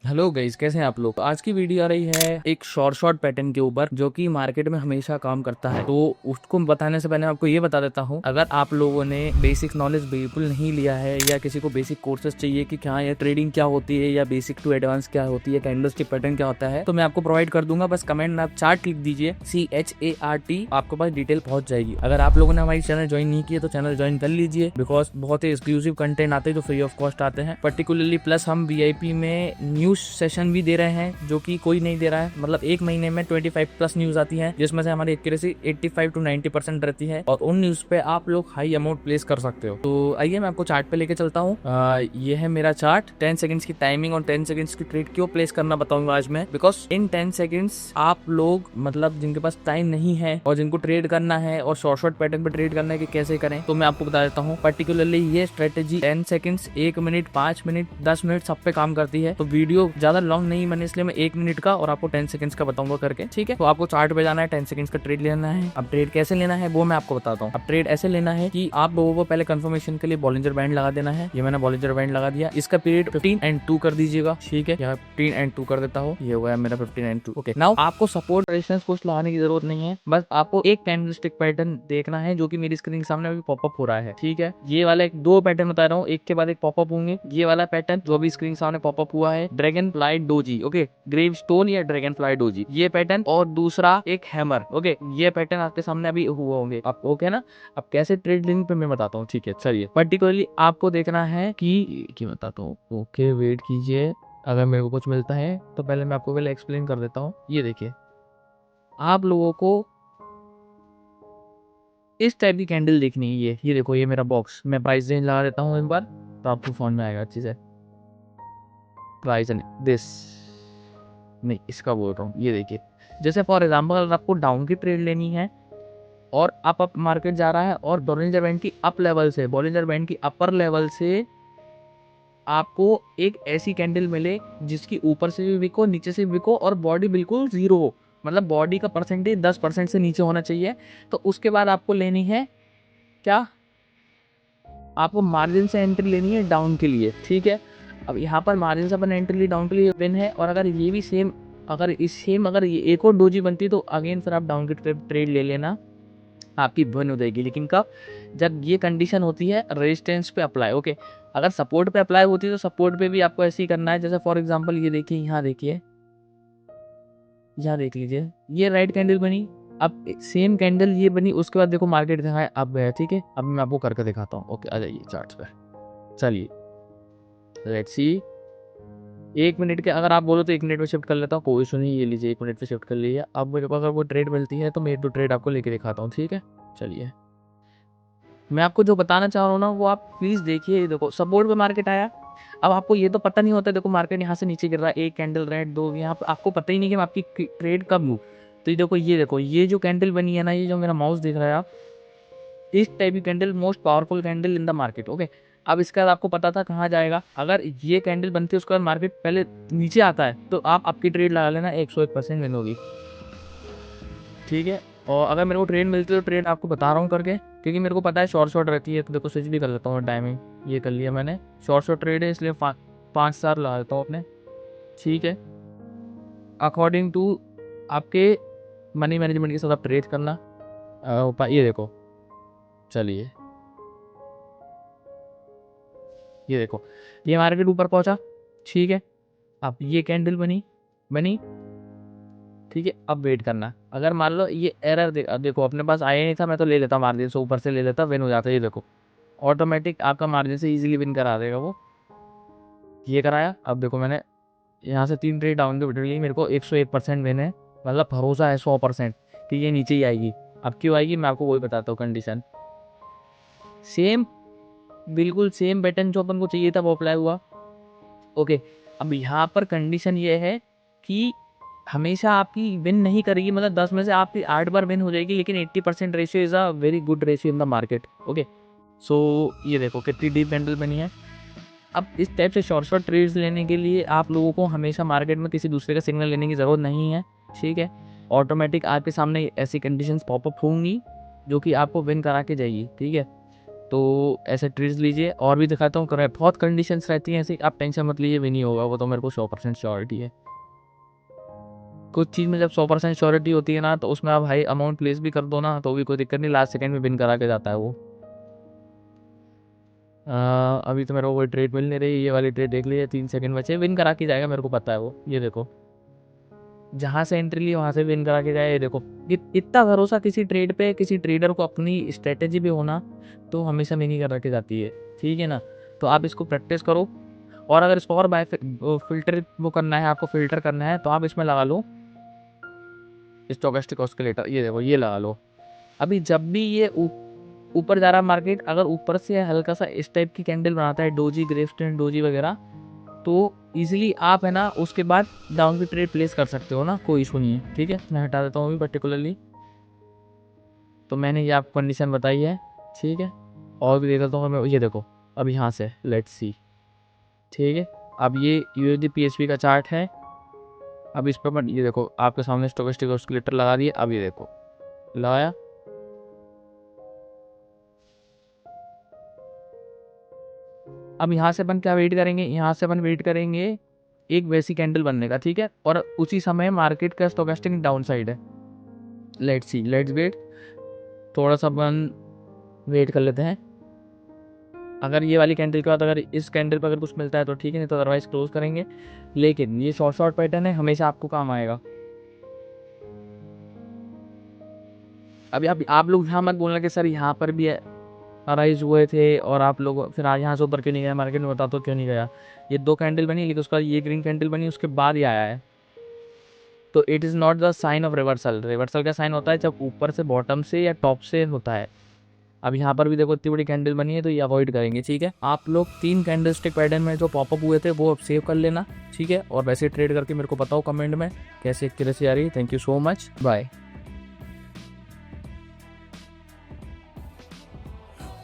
Hello guys, कैसे हैं आप लोग। आज की वीडियो आ रही है एक शॉर्ट पैटर्न के ऊपर जो कि मार्केट में हमेशा काम करता है। तो उसको बताने से पहले आपको ये बता देता हूँ, अगर आप लोगों ने बेसिक नॉलेज बिल्कुल नहीं लिया है या किसी को बेसिक कोर्सेज चाहिए कि क्या ये ट्रेडिंग क्या होती है या बेसिक टू एडवांस क्या होती है, कैंडलस्टिक पैटर्न क्या होता है, तो मैं आपको प्रोवाइड कर दूंगा। बस कमेंट में आप चार्ट लिख दीजिए, CHART, आपके पास डिटेल पहुंच जाएगी। अगर आप लोगों ने हमारी चैनल ज्वाइन नहीं किया तो चैनल ज्वाइन कर लीजिए, बिकॉज बहुत ही एक्सक्लूसिव कंटेंट आते हैं जो फ्री ऑफ कॉस्ट आते हैं पर्टिकुलरली। प्लस हम VIP में न्यूज सेशन भी दे रहे हैं जो कि कोई नहीं दे रहा है। मतलब एक महीने में 25 प्लस न्यूज आती है जिसमें से हमारी एक्यूरेसी 85 to 90% रहती है और उन न्यूज पे आप लोग हाई अमाउंट प्लेस कर सकते हो। तो आइए मैं आपको चार्ट पे लेके चलता हूँ। ये है मेरा चार्ट। 10 सेकंड्स की टाइमिंग और 10 सेकंड्स की ट्रेड क्यों प्लेस करना बताऊंगा आज मैं, बिकॉज इन 10 सेकंड्स आप लोग मतलब जिनके पास टाइम नहीं है और जिनको ट्रेड करना है और शॉर्ट पैटर्न पे ट्रेड करना है कि कैसे करें, तो मैं आपको बता देता हूँ। पर्टिकुलरली ये strategy 10 seconds, 1 minute, 5 minute, 10 minute सब पे काम करती है। तो वीडियो ज्यादा लॉन्ग नहीं बने इसलिए मैं 1 मिनट का और आपको 10 सेकंड्स का बताऊंगा करके, ठीक है। तो आपको चार्ट पे जाना है, 10 सेकंड्स का ट्रेड लेना है। अब ट्रेड कैसे लेना है वो मैं आपको बताता हूँ। अब ट्रेड ऐसे लेना है कि आप लोगों को पहले कंफर्मेशन के लिए बॉलिंजर बैंड लगा देना है। ये मैंने बॉलिंजर बैंड लगा दिया। इसका पीरियड 15 and 2 कर दीजिएगा, ठीक है। यहाँ 15 and 2 कर देता हूँ, ये हुआ है मेरा 15 and 2। ओके, नाउ आपको सपोर्ट रेजिस्टेंस कुछ लगाने की जरूरत नहीं है, बस आपको एक कैंडलस्टिक पैटर्न देखना है जो कि मेरी स्क्रीन के सामने अभी पॉपअप हो रहा है, ठीक है। ये वाला एक दो पैटर्न बता रहा हूँ, एक के बाद एक पॉपअप होंगे। ये वाला पैटर्न जो अभी स्क्रीन सामने पॉपअप हुआ है, dragonfly doji, okay, gravestone या ड्रैगन फ्लाई डोजी, ये पैटर्न। और दूसरा एक हैमर, ओके, ये पैटर्न आपके सामने अभी हुआ होंगे। आप ओके ना। अब कैसे ट्रेड लिंक पे मैं बताता हूँ, ठीक है। चलिए, पर्टिकुलरली आपको देखना है कि बताता हूँ। ओके, वेट कीजिए। अगर मेरे को कुछ मिलता है तो पहले मैं आपको पहले एक्सप्लेन कर देता हूँ। ये देखिए, आप लोगों को इस टाइप की कैंडल देखनी है। ये देखो, ये मेरा बॉक्स। मैं प्राइस रेंज लगा देता हूँ एक बार तो आपको फोन में आएगा अच्छे से। प्राइस दिस नहीं, इसका बोल रहा हूँ। ये देखिए, जैसे फॉर एग्जांपल अगर आपको डाउन की ट्रेड लेनी है और अप मार्केट जा रहा है और बॉलिंजर बैंड की अप लेवल से, बॉलिंजर बैंड की अपर लेवल से आपको एक ऐसी कैंडल मिले जिसकी ऊपर से भी विको, नीचे से भी विको और बॉडी बिल्कुल जीरो हो, मतलब बॉडी का परसेंटेज 10% से नीचे होना चाहिए। तो उसके बाद आपको लेनी है क्या, आपको मार्जिन से एंट्री लेनी है डाउन के लिए, ठीक है। अब यहाँ पर मार्जिन से अपन एंट्री ली डाउन के लिए विन है। और अगर ये भी सेम, अगर ये एक और डोजी बनती तो अगेन फिर आप डाउन की ट्रेड ले लेना, आपकी बर्न हो जाएगी। लेकिन कब, जब ये कंडीशन होती है रेजिस्टेंस पे अप्लाई, ओके। अगर सपोर्ट पे अप्लाई होती है तो सपोर्ट पे भी आपको ऐसे ही करना है। जैसे फॉर एग्जांपल ये देखिए, यहाँ देखिए, यहाँ देख लीजिए, ये राइट कैंडल बनी। अब सेम कैंडल ये बनी, उसके बाद देखो मार्केट दिखाए अब गया, ठीक है। अब मैं आपको करके दिखाता हूँ। ओके, आ जाइए चार्ट्स पे। चलिए, लेट्स सी। 1 मिनट के अगर आप बोलो तो 1 मिनट में शिफ्ट कर लेता हूँ, कोई इशू नहीं। ये लीजिए, 1 मिनट पे शिफ्ट कर लीजिए। अब मेरे को अगर वो ट्रेड मिलती है तो मैं 1-2 ट्रेड आपको लेके दिखाता हूँ, ठीक है। चलिए, मैं आपको जो बताना चाह रहा हूँ ना वो आप प्लीज देखिए। ये देखो, सपोर्ट पे मार्केट आया। अब आपको ये तो पता नहीं होता, देखो मार्केट यहाँ से नीचे गिर रहा है, एक कैंडल रेड, दो, यहाँ पे आपको पता ही नहीं कि मैं आपकी ट्रेड कब लूँ। तो ये देखो, ये जो कैंडल बनी है ना, ये जो मेरा माउस देख रहा है आप, इस टाइप की candle most powerful candle in the market, okay. अब इसके बाद आपको पता था कहाँ जाएगा। अगर ये कैंडल बनती है उसके बाद मार्केट पहले नीचे आता है तो आप आपकी ट्रेड लगा लेना, 101% विन होगी, ठीक है। और अगर मेरे को ट्रेड मिलती है तो ट्रेड आपको बता रहा हूँ करके, क्योंकि मेरे को पता है शॉर्ट रहती है। तो देखो, स्विच भी कर लेता हूँ टाइमिंग, ये कर लिया मैंने। शॉर्ट ट्रेड है इसलिए 5 स्टार लगा देता हूँ अपने, ठीक है। अकॉर्डिंग टू आपके मनी मैनेजमेंट के साथ आप ट्रेड करना। ये देखो, चलिए, ये देखो, ये मार्केट ऊपर पहुंचा, ठीक है। अब ये कैंडल बनी बनी, ठीक है। अब वेट करना। अगर मान लो ये एरर देखो अपने पास आया नहीं था, मैं तो ले लेता मार्जिन से, ऊपर से ले लेता, विन हो जाता। ये देखो, ऑटोमेटिक आपका मार्जिन से इजीली विन करा देगा वो। ये कराया। अब देखो, मैंने यहाँ से 3 ट्रेड डाउन की ली, मेरे को 101% विन है। मतलब भरोसा है 100% कि ये नीचे ही आएगी। अब क्यों आएगी मैं आपको वही बताता हूँ। कंडीशन सेम, बिल्कुल सेम पैटर्न जो अपन को चाहिए था वो अप्लाई हुआ, ओके। अब यहाँ पर कंडीशन ये है कि हमेशा आपकी विन नहीं करेगी, मतलब 10 में से आपकी 8 बार विन हो जाएगी, लेकिन 80% ratio is a very good ratio in the market, okay. So ये देखो कितनी डीप कैंडल बनी है। अब इस टाइप से शॉर्ट ट्रेड्स लेने के लिए आप लोगों को हमेशा मार्केट में किसी दूसरे का सिग्नल लेने की ज़रूरत नहीं है, ठीक है। ऑटोमेटिक आपके सामने ऐसी कंडीशंस पॉपअप होंगी जो कि आपको विन करा के जाएगी, ठीक है। तो ऐसे ट्रेड्स लीजिए। और भी दिखाता हूँ, बहुत कंडीशंस रहती हैं ऐसी, आप टेंशन मत लीजिए, भी नहीं होगा वो तो मेरे को 100% श्योरिटी है। कुछ चीज़ में जब 100% श्योरिटी होती है ना, तो उसमें आप हाई अमाउंट प्लेस भी कर दो ना तो भी कोई दिक्कत नहीं, लास्ट सेकंड में विन करा के जाता है वो। अभी तो मेरे को कोई ट्रेड मिल नहीं रही, ये वाली ट्रेड देख लीजिए, 3 सेकंड बचे, विन करा के जाएगा, मेरे को पता है वो। ये देखो, जहाँ से एंट्री ली वहाँ से विन करा के जाए। ये देखो, इतना भरोसा किसी ट्रेड पे, किसी ट्रेडर को अपनी स्ट्रेटेजी भी होना तो हमेशा विन ही करा के जाती है, ठीक है ना। तो आप इसको प्रैक्टिस करो। और अगर इसको और बाय फिल्टर वो करना है, आपको फिल्टर करना है, तो आप इसमें लगा लो स्टोकेस्टिक ऑस्किलेटर। ये देखो, ये लगा लो। अभी जब भी ये ऊपर जा रहा है मार्केट, अगर ऊपर से हल्का सा इस टाइप की कैंडल बनाता है, डोजी, ग्रेवस्टोन डोजी वगैरह, तो इजीली आप है ना उसके बाद डाउन की ट्रेड प्लेस कर सकते हो ना, कोई इशू नहीं है, ठीक है। मैं हटा देता हूँ अभी पर्टिकुलरली, तो मैंने ये आपको कंडीशन बताई है, ठीक है। और भी देख लेता हूँ मैं, ये देखो अब यहाँ से लेट्स सी, ठीक है। अब ये USD PSP का चार्ट है। अब इस पर ये देखो, आपके सामने स्टोकेस्टिक ऑस्किलेटर लगा दिए। अब ये देखो, लगाया, अब यहाँ से अपन क्या वेट करेंगे, यहाँ से अपन वेट करेंगे एक वैसी कैंडल बनने का, ठीक है। और उसी समय मार्केट का स्टोकेस्टिक डाउन साइड है। लेट्स सी, लेट्स वेट, थोड़ा सा अपन वेट कर लेते हैं। अगर ये वाली कैंडल के बाद अगर इस कैंडल पर अगर कुछ मिलता है तो ठीक है, नहीं तो अदरवाइज क्लोज करेंगे। लेकिन ये शॉर्ट पैटर्न है, हमेशा आपको काम आएगा। अभी आप लोग यहाँ मत बोलना कि सर यहाँ पर भी अराइज हुए थे और आप लोग फिर आज यहाँ से ऊपर क्यों नहीं गया मार्केट में, बता तो क्यों नहीं गया। ये 2 कैंडल बनी, लेकिन उसका ये ग्रीन कैंडल बनी, उसके बाद ही आया है। तो it is not the sign of reversal. Reversal का साइन होता है जब ऊपर से, बॉटम से या टॉप से होता है। अब यहाँ पर भी देखो इतनी बड़ी कैंडल बनी है, तो ये अवॉइड करेंगे, ठीक है। आप लोग 3 कैंडलस्टिक पैटर्न में जो पॉपअप हुए थे वो अब सेव कर लेना, ठीक है। और वैसे ट्रेड करके मेरे को बताओ कमेंट में कैसे एक्यूरेसी आ रही है। Thank you so much, bye.